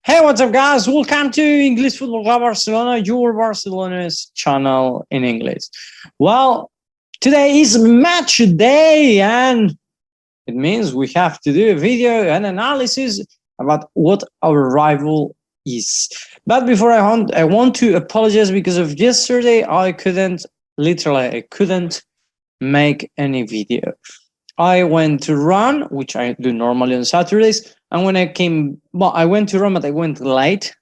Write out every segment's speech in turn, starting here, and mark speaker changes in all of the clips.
Speaker 1: Hey, what's up, guys? Welcome to English Football Club Barcelona, your Barcelona's channel in English. Well, today is match day, and it means we have to do a video and analysis about what our rival is. But before I want to apologize because of yesterday. I couldn't make any video. I went to run, which I do normally on Saturdays. And when I came, I went to run, but I went later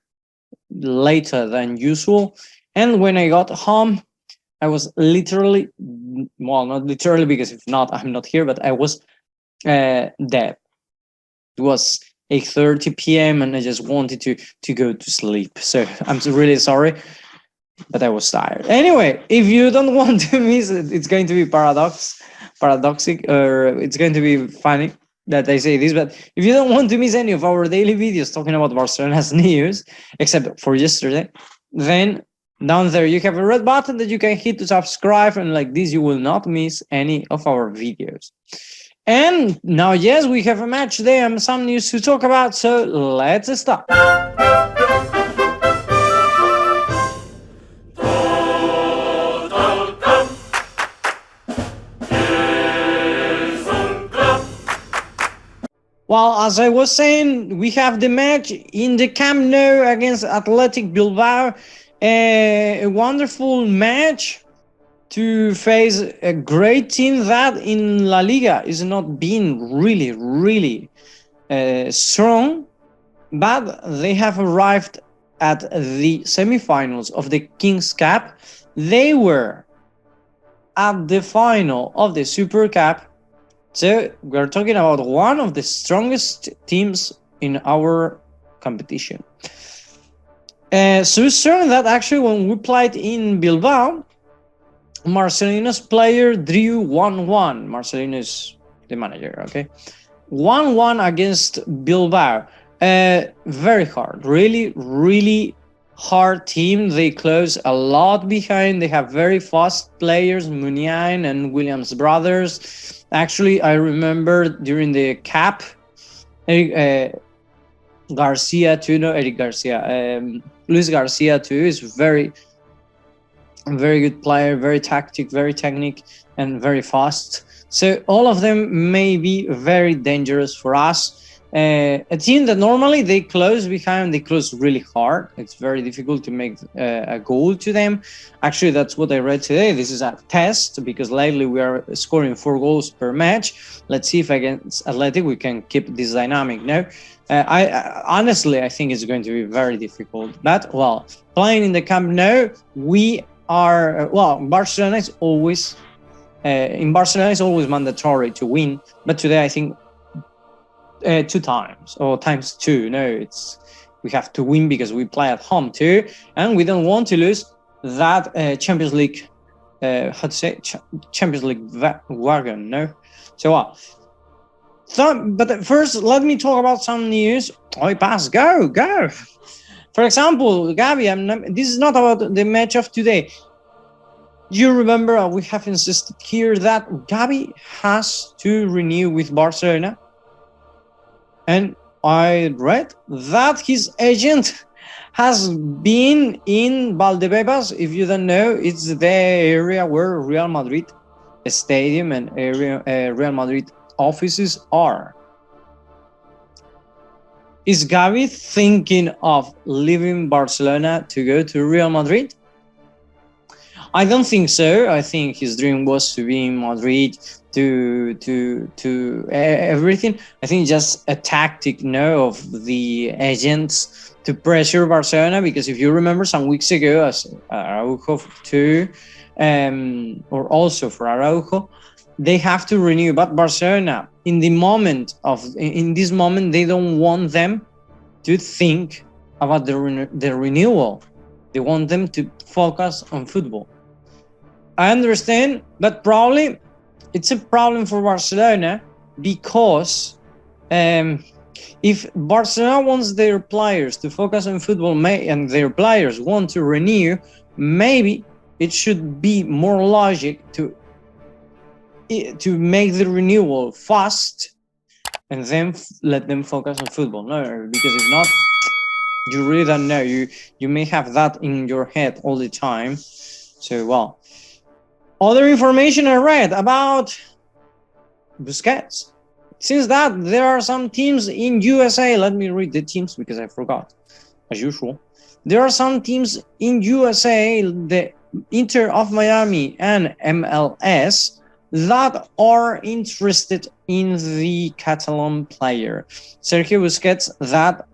Speaker 1: than usual. And when I got home, I was literally, not literally, because if not, I'm not here, but I was dead. It was 8:30 p.m. and I just wanted to go to sleep. So I'm really sorry, but I was tired. Anyway, if you don't want to miss it, it's going to be paradoxic, or it's going to be funny that I say this, but if you don't want to miss any of our daily videos talking about Barcelona's news, except for yesterday, then down there you have a red button that you can hit to subscribe, and like this you will not miss any of our videos. And now, yes, we have a match day and some news to talk about, so let's start. Well, as I was saying, we have the match in the Camp Nou against Athletic Bilbao. A wonderful match to face a great team that in La Liga is not being really strong, but they have arrived at the semifinals of the King's Cup. They were at the final of the Super Cup. So we're talking about one of the strongest teams in our competition. So strong that actually when we played in Bilbao, Marcelino's player drew 1-1. Marcelino is the manager, okay? 1-1 against Bilbao. Very hard, really hard team. They close a lot behind. They have very fast players, Muniain and Williams brothers. Actually, I remember during the cap, Luis Garcia too is very good player, very tactic, very technique, and very fast. So all of them may be very dangerous for us. A team that normally they close behind, they close really hard. It's very difficult to make a goal to them. Actually, that's what I read today. This is a test because lately we are scoring 4 goals per match. Let's see if against Athletic we can keep this dynamic. No, I honestly think it's going to be very difficult. But well, playing in the Camp Nou, we are Barcelona is always in Barcelona is always mandatory to win. But today I think 2 times or times 2. No, we have to win because we play at home too, and we don't want to lose that Champions League. Champions League wagon. No, so but first let me talk about some news. Go. For example, Gavi. This is not about the match of today. You remember we have insisted here that Gavi has to renew with Barcelona. And I read that his agent has been in Balde. If you don't know, it's the area where Real Madrid stadium and Real Madrid offices are. Is Gavi thinking of leaving Barcelona to go to Real Madrid? I don't think so. I think his dream was to be in Madrid, to everything. I think just a tactic of the agents to pressure Barcelona, because if you remember some weeks ago, as Araujo too, or also for Araujo, they have to renew. But Barcelona, in this moment, they don't want them to think about the renewal. They want them to focus on football. I understand, but probably it's a problem for Barcelona because if Barcelona wants their players to focus on football and their players want to renew, maybe it should be more logic to make the renewal fast and then let them focus on football. No, because if not, you really don't know. You may have that in your head all the time. So, well, other information I read about Busquets. Since that, there are some teams in USA. Let me read the teams because I forgot, as usual. There are some teams in USA, the Inter of Miami and MLS, that are interested in the Catalan player. Sergio Busquets, that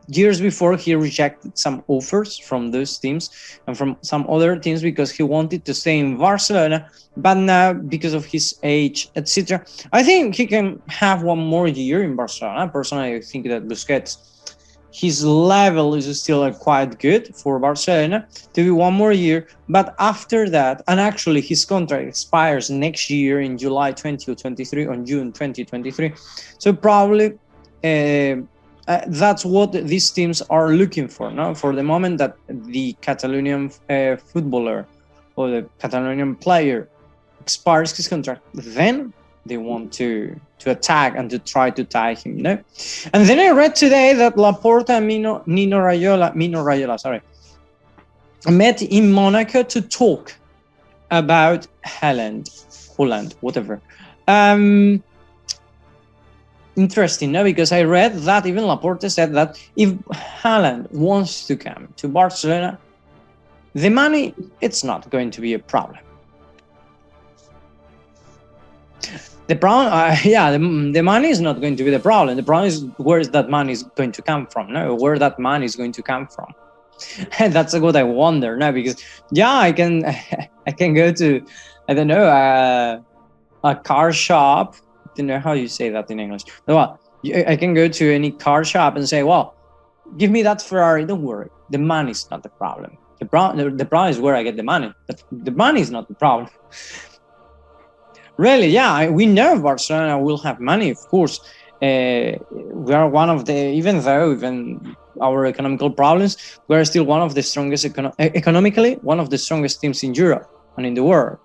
Speaker 1: years before, he rejected some offers from those teams and from some other teams because he wanted to stay in Barcelona, but now because of his age, etc. I think he can have one more year in Barcelona. Personally, I think that Busquets, his level is still quite good for Barcelona to be one more year. But after that, and actually his contract expires next year in July 2023, on June 2023. So probably that's what these teams are looking for now. For the moment that the Catalonian footballer or the Catalonian player expires his contract, then they want to attack and to try to tie him, you know. And then I read today that Laporta and Mino Raiola, met in Monaco to talk about Holland, whatever. Interesting, no? Because I read that even Laporta said that if Haaland wants to come to Barcelona, the money, it's not going to be a problem. The problem, the money is not going to be the problem. The problem is where is that money is going to come from? No, where that money is going to come from. And that's what I wonder now, because I can go to, I don't know, a car shop. I don't know how you say that in English. Well, I can go to any car shop and say, well, give me that Ferrari. Don't worry, the money is not the problem. The problem is where I get the money. The money is not the problem. Really, we know Barcelona will have money, of course. We are one of the, even our economical problems, we are still one of the strongest, economically, one of the strongest teams in Europe and in the world.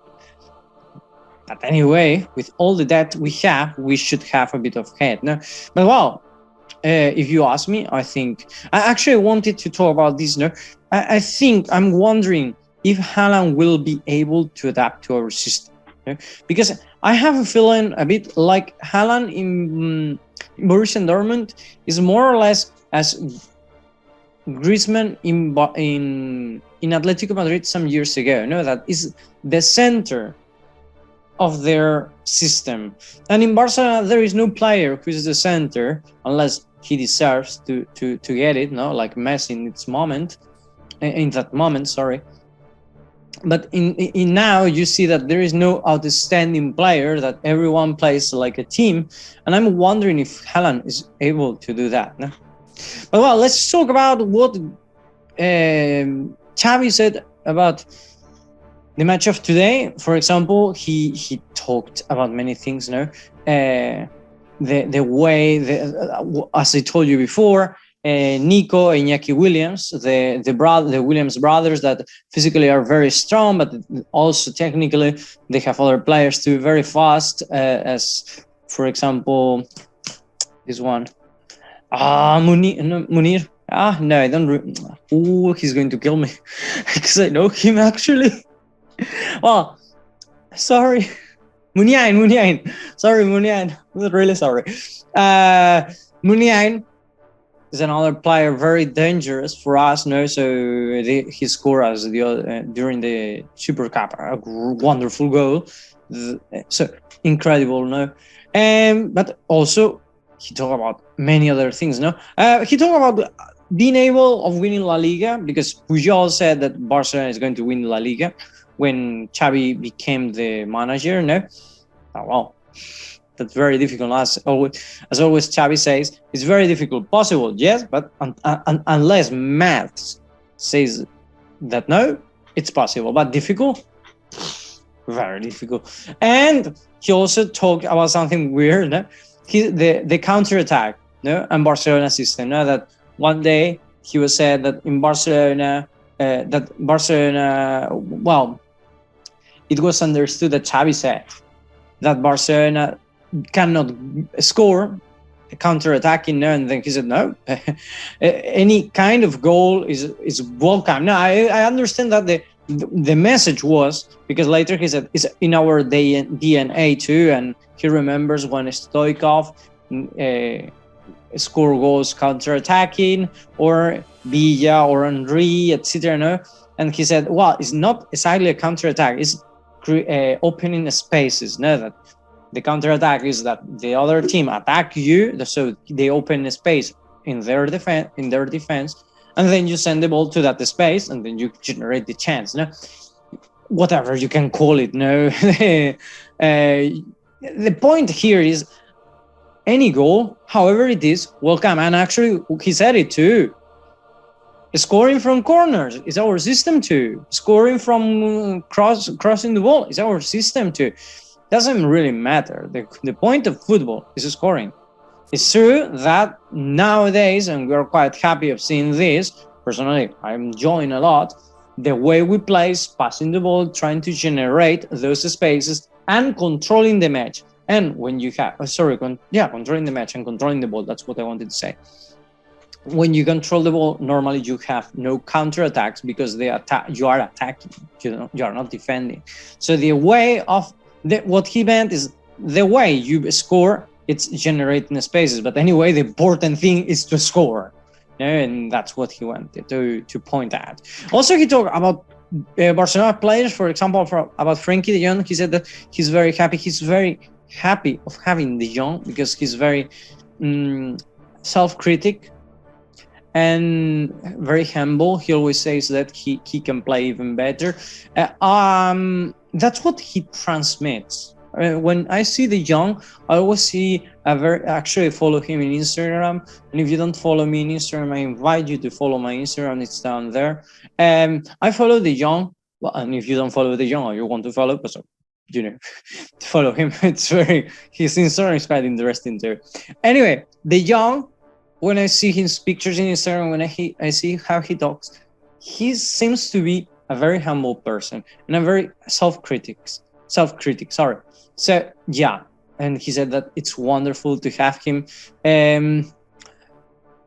Speaker 1: But anyway, with all the debt we have, we should have a bit of head. No? But well, if you ask me, I think, I actually wanted to talk about this. No? I think, I'm wondering if Haaland will be able to adapt to our system. Because I have a feeling a bit like Haaland in Borussia Dortmund is more or less as Griezmann in Atletico Madrid some years ago. That is the center of their system. And in Barcelona, there is no player who is the center unless he deserves to get it. Like Messi in that moment. But in now, you see that there is no outstanding player, that everyone plays like a team. And I'm wondering if Haaland is able to do that. No? But well, let's talk about what Xavi said about the match of today. For example, he talked about many things, the way, as I told you before, Nico and Inaki Williams, the Williams brothers, that physically are very strong, but also technically they have other players too, very fast, as for example this one, Munir. No, I don't. He's going to kill me because I know him actually. Well, sorry, Muniain. Sorry, Muniain. I'm really sorry. Muniain is another player very dangerous for us. So he scored us during the Super Cup a wonderful goal. So incredible. But also he talked about many other things. He talked about being able of winning La Liga, because Pujol said that Barcelona is going to win La Liga when Xavi became the manager. Well, that's very difficult. As always, Xavi says, it's very difficult. Possible, yes, but unless maths says that no, it's possible. But difficult, very difficult. And he also talked about something weird. The counter-attack, and Barcelona system. That one day he was said that in Barcelona, well, it was understood that Xavi said that Barcelona cannot score counter-attacking now, and then he said no. Any kind of goal is welcome. Now I understand that the message was, because later he said it's in our DNA too, and he remembers when Stoichkov score goals counter-attacking, or Villa or Henry, etc. No? And he said, well, it's not exactly a counter-attack, it's opening spaces. No, that the counter-attack is that the other team attack you, so they open a space in their defense, and then you send the ball to that space, and then you generate the chance. No, whatever you can call it. No, the point here is any goal, however it is, welcome. And actually, he said it too. Scoring from corners is our system too. Scoring from crossing the ball is our system too. Doesn't really matter. The point of football is scoring. It's true that nowadays, and we're quite happy of seeing this, personally, I'm enjoying a lot, the way we play is passing the ball, trying to generate those spaces and controlling the match. And when you have, controlling the match and controlling the ball, that's what I wanted to say. When you control the ball, normally you have no counter-attacks because you are attacking, you are not defending. So the way of what he meant is the way you score, it's generating spaces. But anyway, the important thing is to score. And that's what he wanted to point out. Also, he talked about Barcelona players, for example, about Frenkie de Jong. He said that he's very happy. He's very happy of having de Jong because he's very self-critic and very humble. He always says that he can play even better. That's what he transmits. When I see de Jong, I always see actually follow him in Instagram. And if you don't follow me in Instagram, I invite you to follow my Instagram. It's down there. I follow de Jong. Well, and if you don't follow de Jong or you want to follow, so follow him. It's his Instagram is quite interesting too. Anyway, de Jong, when I see his pictures in Instagram, when I see how he talks, he seems to be a very humble person and a very self-critic. So yeah, and he said that it's wonderful to have him.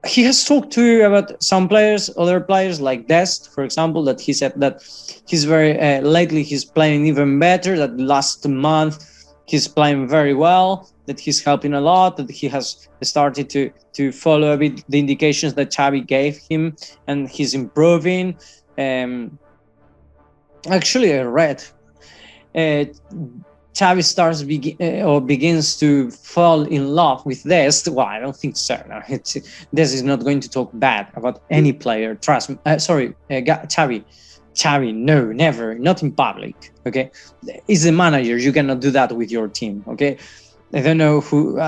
Speaker 1: He has talked too about some players, other players like Dest, for example, that he said that he's very lately he's playing even better. That last month he's playing very well. That he's helping a lot. That he has started to follow a bit the indications that Xavi gave him, and he's improving. Actually, I read Xavi begins to fall in love with Dest. Well, I don't think so. No, Dest is not going to talk bad about any player. Trust me. Xavi, no, never, not in public. Okay, he's the manager. You cannot do that with your team. Okay, I don't know who.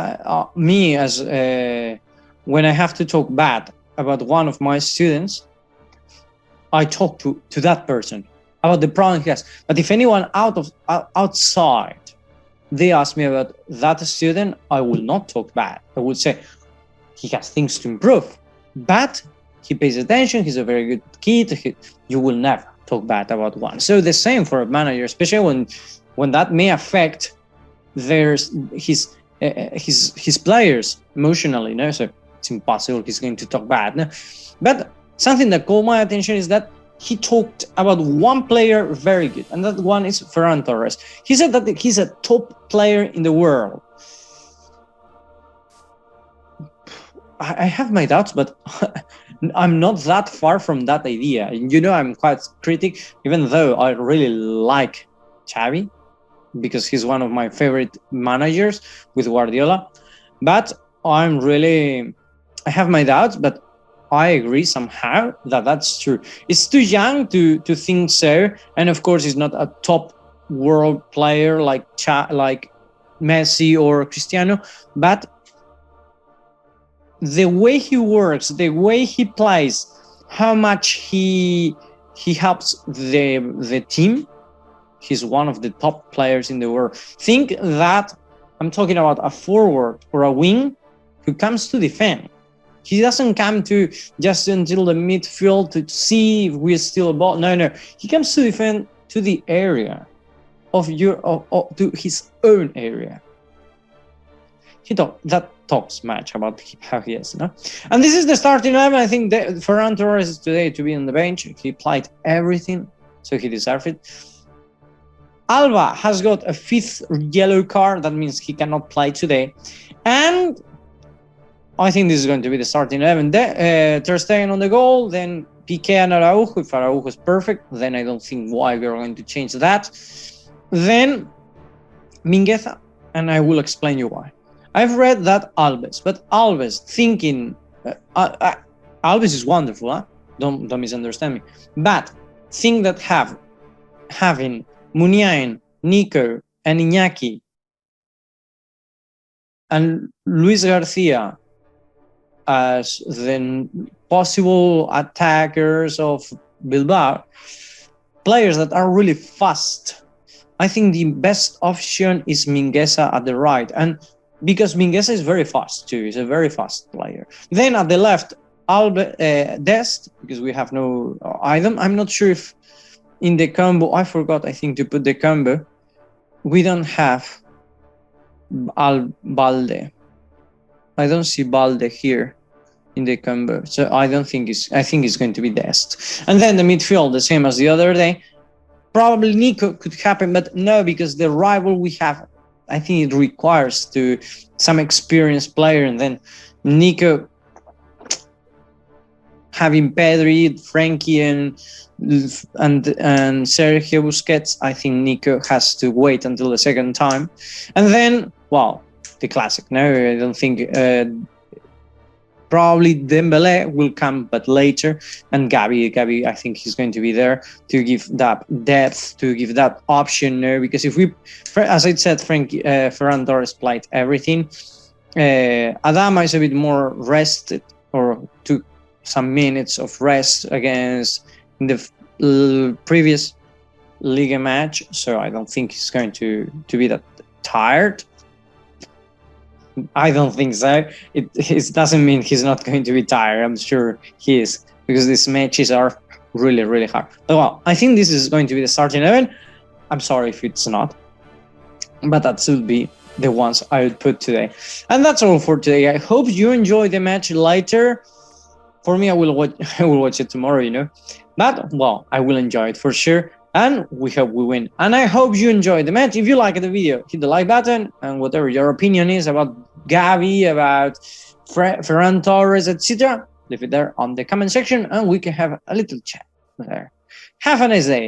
Speaker 1: Me as when I have to talk bad about one of my students, I talk to that person about the problem he has. But if anyone outside, they ask me about that student, I will not talk bad. I would say he has things to improve, but he pays attention. He's a very good kid. You will never talk bad about one. So the same for a manager, especially when that may affect his players emotionally. No, so it's impossible he's going to talk bad. No? But something that caught my attention is that he talked about one player very good, and that one is Ferran Torres. He said that he's a top player in the world. I have my doubts, but I'm not that far from that idea. I'm quite critic, even though I really like Xavi, because he's one of my favorite managers with Guardiola. But I have my doubts, but I agree somehow that that's true. It's too young to think so, and of course, he's not a top world player like Messi or Cristiano. But the way he works, the way he plays, how much he helps the team, he's one of the top players in the world. Think that I'm talking about a forward or a wing who comes to defend. He doesn't come to just until the midfield to see if we steal a ball. No. He comes to defend to the area to his own area. That talks much about how he is, no? And this is the starting 11. I think that Ferran Torres today to be on the bench. He played everything, so he deserved it. Alba has got a 5th yellow card. That means he cannot play today. And I think this is going to be the starting 11. Ter Stegen on the goal, then Piqué and Araujo. If Araujo is perfect, then I don't think why we're going to change that. Then Mingueza, and I will explain you why. I've read that Alves, but Alves thinking Alves is wonderful, huh? Don't misunderstand me. But think that having Muniain, Nico, and Inaki and Luis Garcia as the possible attackers of Bilbao, players that are really fast. I think the best option is Mingueza at the right, and because Mingueza is very fast too, he's a very fast player. Then at the left, Dest, because we have no item. I'm not sure if in the combo, I forgot, I think, to put the combo. We don't have Balde. I don't see Balde here in the combo, so I think it's going to be Dest. And then the midfield, the same as the other day. Probably Nico could happen, but no, because the rival we have, I think it requires some experienced player, and then Nico having Pedri, Frankie, and Sergio Busquets. I think Nico has to wait until the second time, and then the classic. No, I don't think. Probably Dembele will come, but later, and Gavi, I think he's going to be there to give that depth, to give that option. No, because if we, as I said, Ferran Torres played everything. Adama is a bit more rested, or took some minutes of rest against the previous Liga match, so I don't think he's going to be that tired. I don't think so. It doesn't mean he's not going to be tired. I'm sure he is, because these matches are really, really hard. But I think this is going to be the starting 11. I'm sorry if it's not, but that should be the ones I would put today. And that's all for today. I hope you enjoy the match later. For me, I will watch it tomorrow, But, I will enjoy it for sure. And we hope we win. And I hope you enjoyed the match. If you liked the video, hit the like button. And whatever your opinion is about Gavi, about Ferran Torres, etc., leave it there on the comment section, and we can have a little chat there. Have a nice day.